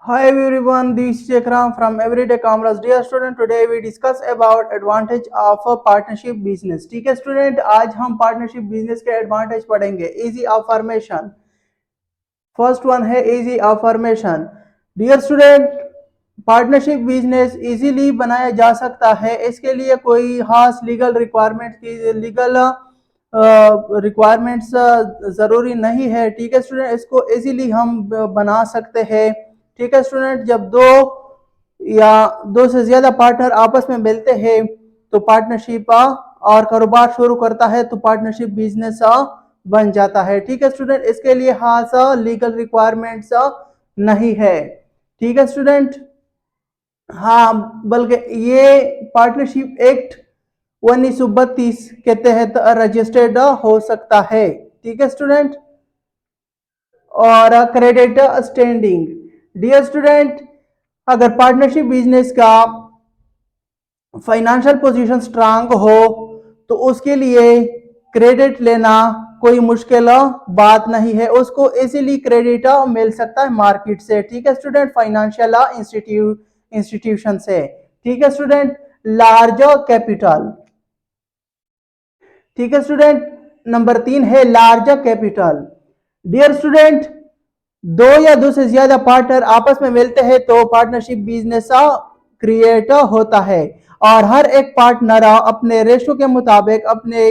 Hi everyone, this is Chekram from Everyday Commerce. Dear student, today we discuss about advantage of a partnership business. ठीक है student, आज हम partnership business के advantage पढ़ेंगे. Easy of formation. First one है easy of formation. Dear student, partnership business easily बनाया जा सकता है. इसके लिए कोई खास लीगल रिक्वायरमेंट्स ज़रूरी नहीं है. ठीक है स्टूडेंट, इसको इजीली हम बना सकते हैं. ठीक है स्टूडेंट, जब या दो से ज्यादा पार्टनर आपस में मिलते हैं तो पार्टनरशिप और कारोबार शुरू करता है तो पार्टनरशिप बिजनेस बन जाता है. ठीक है स्टूडेंट, इसके लिए खास लीगल रिक्वायरमेंट्स नहीं है. ठीक है स्टूडेंट, हाँ, बल्कि ये पार्टनरशिप एक्ट 1932 के तहत रजिस्टर्ड हो सकता है. ठीक है स्टूडेंट, और क्रेडिट स्टैंडिंग. डियर स्टूडेंट, अगर पार्टनरशिप बिजनेस का फाइनेंशियल पोजीशन स्ट्रांग हो तो उसके लिए क्रेडिट लेना कोई मुश्किल बात नहीं है. उसको इजीली क्रेडिट मिल सकता है मार्केट से. ठीक है स्टूडेंट, फाइनेंशियल इंस्टीट्यूशन से. ठीक है स्टूडेंट, लार्ज कैपिटल. ठीक है स्टूडेंट, नंबर 3 है लार्ज कैपिटल. डियर स्टूडेंट, दो या दो से ज्यादा पार्टनर आपस में मिलते हैं तो पार्टनरशिप बिजनेस क्रिएट होता है और हर एक पार्टनर अपने रेशो के मुताबिक, अपने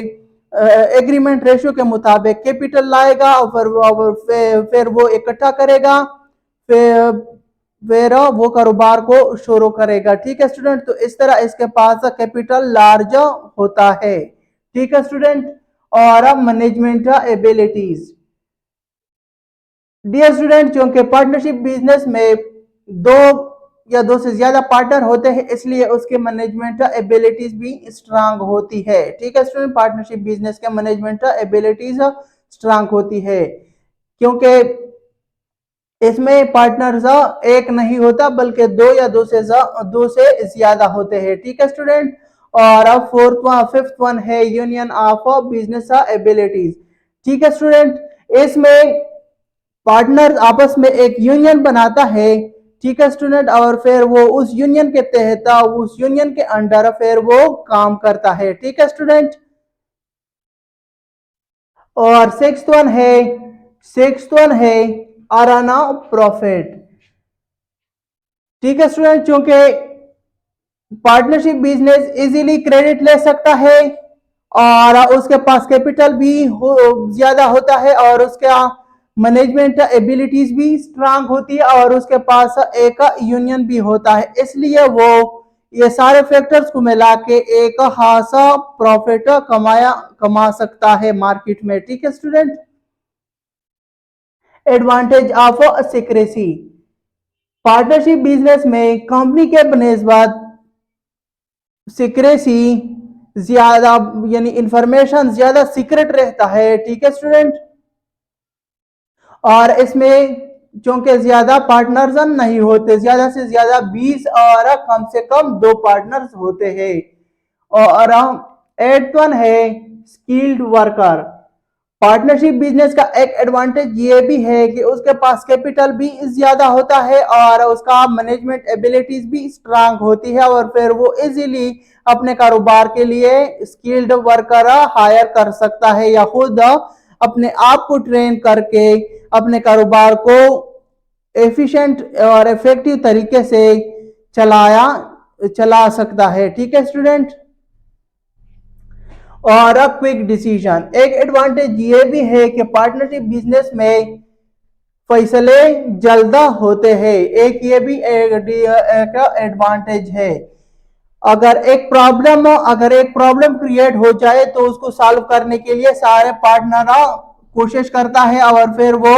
एग्रीमेंट रेशो के मुताबिक कैपिटल लाएगा और फिर वो इकट्ठा करेगा, फिर वो कारोबार को शुरू करेगा. ठीक है स्टूडेंट, तो इस तरह इसके पास कैपिटल लार्ज होता है. ठीक है स्टूडेंट, और मैनेजमेंट एबिलिटीज. डियर स्टूडेंट, क्योंकि पार्टनरशिप बिजनेस में दो या दो से ज्यादा पार्टनर होते हैं इसलिए उसके मैनेजमेंट एबिलिटीज भी स्ट्रांग होती है. ठीक है स्टूडेंट, पार्टनरशिप बिजनेस के मैनेजमेंट एबिलिटीज स्ट्रांग होती है क्योंकि इसमें पार्टनर्स एक नहीं होता बल्कि दो से ज्यादा होते हैं. ठीक है स्टूडेंट, और अब फिफ्थ वन है यूनियन ऑफ बिजनेस एबिलिटीज. ठीक है स्टूडेंट, इसमें पार्टनर आपस में एक यूनियन बनाता है. ठीक है स्टूडेंट, और फिर वो उस यूनियन के तहत, उस यूनियन के अंडर फिर वो काम करता है. ठीक है स्टूडेंट, और सिक्स्थ वन है अराना प्रॉफिट. ठीक है स्टूडेंट, क्योंकि पार्टनरशिप बिजनेस इजीली क्रेडिट ले सकता है और उसके पास कैपिटल भी ज्यादा होता है और उसका मैनेजमेंट एबिलिटीज भी स्ट्रांग होती है और उसके पास एक यूनियन भी होता है, इसलिए वो ये सारे फैक्टर्स को मिला के एक खासा प्रॉफिट कमा सकता है मार्केट में. ठीक है student, advantage of secrecy. Partnership business में कंपनी के बनिस्बत सीक्रेसी ज्यादा, यानी इंफॉर्मेशन ज्यादा सीक्रेट रहता है. ठीक है स्टूडेंट, और इसमें क्योंकि ज्यादा पार्टनर्स नहीं होते, ज्यादा से ज्यादा 20 और कम से कम 2 पार्टनर्स होते हैं. और एट्थ वन है स्किल्ड वर्कर. पार्टनरशिप बिजनेस का एक एडवांटेज ये भी है कि उसके पास कैपिटल भी ज्यादा होता है और उसका मैनेजमेंट एबिलिटीज भी स्ट्रांग होती है और फिर वो इजीली अपने कारोबार के लिए स्किल्ड वर्कर हायर कर सकता है या खुद अपने आप को ट्रेन करके अपने कारोबार को एफिशिएंट और इफेक्टिव तरीके से चला सकता है. ठीक है स्टूडेंट, और क्विक डिसीजन. एक एडवांटेज ये भी है कि पार्टनरशिप बिजनेस में फैसले जल्द होते हैं. एक ये भी एक एडवांटेज है. अगर एक प्रॉब्लम क्रिएट हो जाए तो उसको सॉल्व करने के लिए सारे पार्टनर कोशिश करता है और फिर वो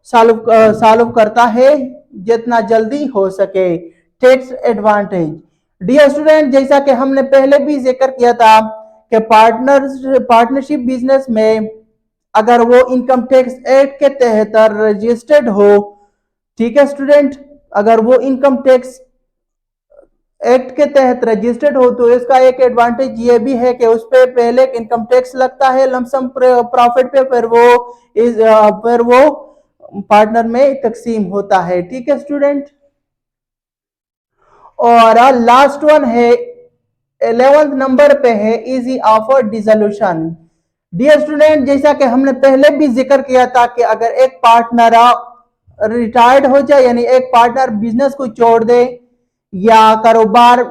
सॉल्व करता है जितना जल्दी हो सके. Tax advantage. डियर स्टूडेंट, जैसा कि हमने पहले भी जिक्र किया था कि पार्टनरशिप बिजनेस में अगर वो इनकम टैक्स एक्ट के तहत रजिस्टर्ड हो, ठीक है स्टूडेंट, अगर वो इनकम टैक्स एक्ट के तहत रजिस्टर्ड हो तो इसका एक एडवांटेज ये भी है कि उस पर पहले इनकम टैक्स लगता है लमसम प्रॉफिट पे, फिर वो पार्टनर में तकसीम होता है. ठीक है स्टूडेंट, और लास्ट वन है 11th नंबर पे है easy of dissolution. Dear student, जैसा कि हमने पहले भी जिक्र किया था कि अगर एक पार्टनर रिटायर्ड हो जाए, यानी एक पार्टनर बिजनेस को छोड़ दे या कारोबार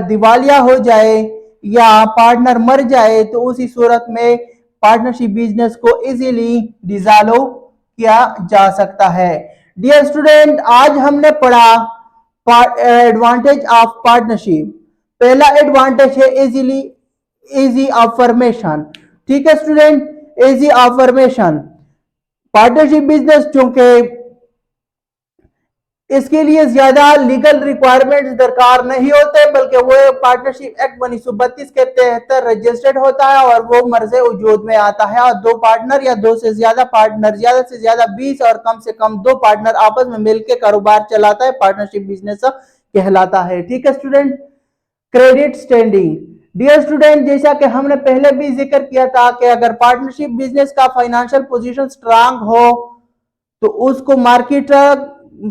दिवालिया हो जाए या पार्टनर मर जाए, तो उसी सूरत में पार्टनरशिप बिजनेस को इजीली डिसॉल्व किया जा सकता है। डियर स्टूडेंट, आज हमने पढ़ा एडवांटेज ऑफ पार्टनरशिप। पहला एडवांटेज है इजी अफर्मेशन। ठीक है student, easy affirmation. Partnership business चूंकि इसके लिए ज्यादा लीगल रिक्वायरमेंट्स दरकार नहीं होते, बल्कि वो पार्टनरशिप एक्ट 1932 के तहत रजिस्टर्ड होता है और वो मर्जे वजूद में आता है। और दो पार्टनर या दो से ज्यादा पार्टनर, ज्यादा से ज्यादा 20 और कम से कम 2 पार्टनर आपस में मिलकर कारोबार चलाता है, पार्टनरशिप बिजनेस कहलाता है। ठीक है student. Credit standing. Dear student, जैसा कि हमने पहले भी जिक्र किया था कि अगर पार्टनरशिप बिजनेस का फाइनेंशियल पोजीशन स्ट्रांग हो तो उसको मार्केट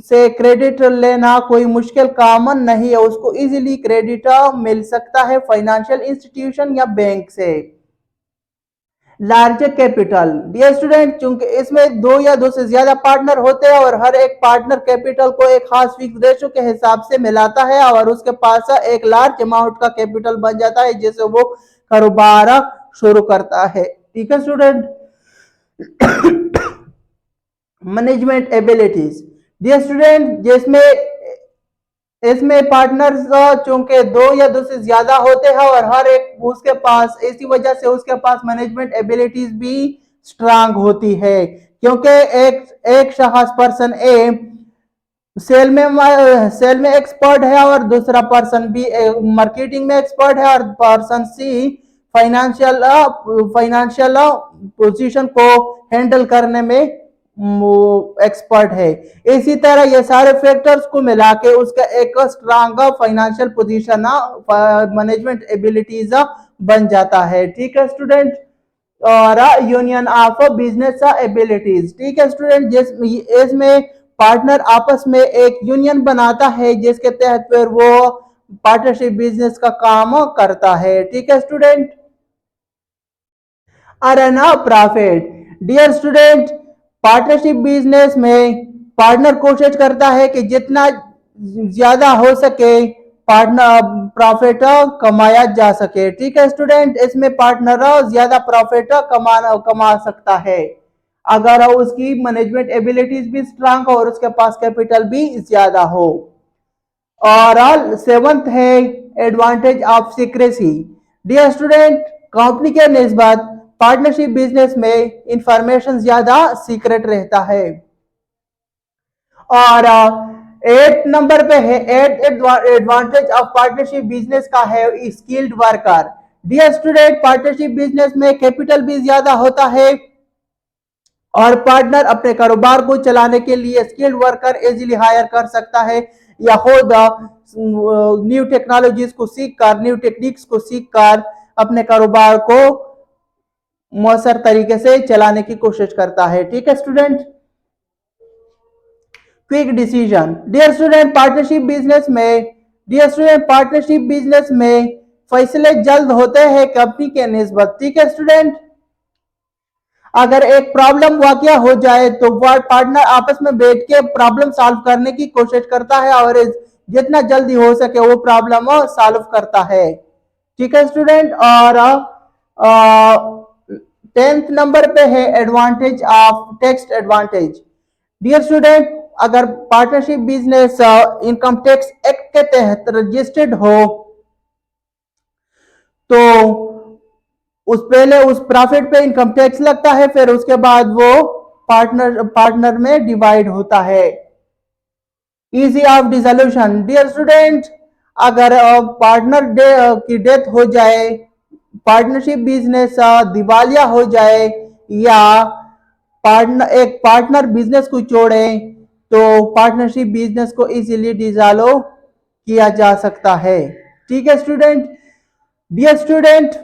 से क्रेडिट लेना कोई मुश्किल काम नहीं है, उसको इजीली क्रेडिट मिल सकता है फाइनेंशियल इंस्टीट्यूशन या बैंक से। Larger capital. डियर स्टूडेंट, चूंकि इसमें 2 या 2 से ज्यादा पार्टनर होते हैं और हर एक पार्टनर कैपिटल को एक खास फिक्स रेशो के हिसाब से मिलाता है और उसके पास एक लार्ज अमाउंट का कैपिटल बन जाता है जिससे वो कारोबार शुरू करता है। ठीक है student. Management abilities. Dear student, जिसमें इसमें पार्टनर्स चूंकि 2 या 2 से ज्यादा होते हैं और हर एक उसके पास, इसी वजह से उसके पास मैनेजमेंट एबिलिटीज भी स्ट्रांग होती है, क्योंकि एक शख्स पर्सन ए सेल में एक्सपर्ट है और दूसरा पर्सन बी मार्केटिंग में एक्सपर्ट है और पर्सन सी फाइनेंशियल पोजीशन को हैंडल करने में एक्सपर्ट है। इसी तरह ये सारे फैक्टर्स को मिला के उसका एक strong financial position, management abilities बन जाता है। ठीक है स्टूडेंट। और यूनियन ऑफ बिजनेस एबिलिटीज। ठीक है स्टूडेंट, इसमें पार्टनर आपस में एक यूनियन बनाता है जिसके तहत फिर वो पार्टनरशिप बिजनेस का काम करता है। ठीक है student. Earn profit. Dear student, partnership business में पार्टनर कोशिश करता है कि जितना ज्यादा हो सके पार्टनर प्रॉफिट कमाया जा सके। ठीक है स्टूडेंट, इसमें पार्टनर ज्यादा प्रॉफिट कमा सकता है अगर उसकी मैनेजमेंट एबिलिटीज भी स्ट्रांग हो और उसके पास कैपिटल भी ज्यादा हो। और 7th है advantage of secrecy. Dear student, company के निस्बत पार्टनरशिप बिजनेस में इंफॉर्मेशन ज्यादा सीक्रेट रहता है। और 8 नंबर पे है एडवांटेज ऑफ पार्टनरशिप बिजनेस का है skilled worker. Dear student, partnership business में कैपिटल भी ज्यादा होता है और पार्टनर अपने कारोबार को चलाने के लिए स्किल्ड वर्कर इजीली हायर कर सकता है या खुद न्यू टेक्नोलॉजीज को सीख कर, न्यू टेक्निक्स को सीख कर अपने कारोबार को मौसर तरीके से चलाने की कोशिश करता है। ठीक है student. Quick decision. Dear student, partnership business में फैसले जल्द होते हैं कंपनी के निस्बत। ठीक है स्टूडेंट। अगर एक प्रॉब्लम वाकया हो जाए तो पार्टनर आपस में बैठ के प्रॉब्लम सॉल्व करने की कोशिश करता है और जितना जल्दी हो सके वो प्रॉब्लम सॉल्व करता है। ठीक है स्टूडेंट। और 10th नंबर पे है advantage of tax advantage. Dear student, अगर partnership business income tax act के तहत रजिस्टर्ड हो तो उस प्रॉफिट पे इनकम टैक्स लगता है, फिर उसके बाद वो पार्टनर में डिवाइड होता है। Easy of dissolution. Dear student, अगर पार्टनर की डेथ हो जाए, पार्टनरशिप बिजनेस दिवालिया हो जाए या एक पार्टनर बिजनेस को छोड़े तो पार्टनरशिप बिजनेस को इजीली डिसॉल्व किया जा सकता है। ठीक है स्टूडेंट। डियर स्टूडेंट,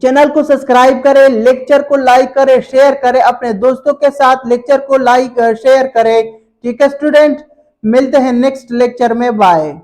चैनल को सब्सक्राइब करें, लेक्चर को लाइक करें, शेयर करें, अपने दोस्तों के साथ लेक्चर को लाइक शेयर करें। ठीक है स्टूडेंट। मिलते हैं नेक्स्ट लेक्चर में, बाय।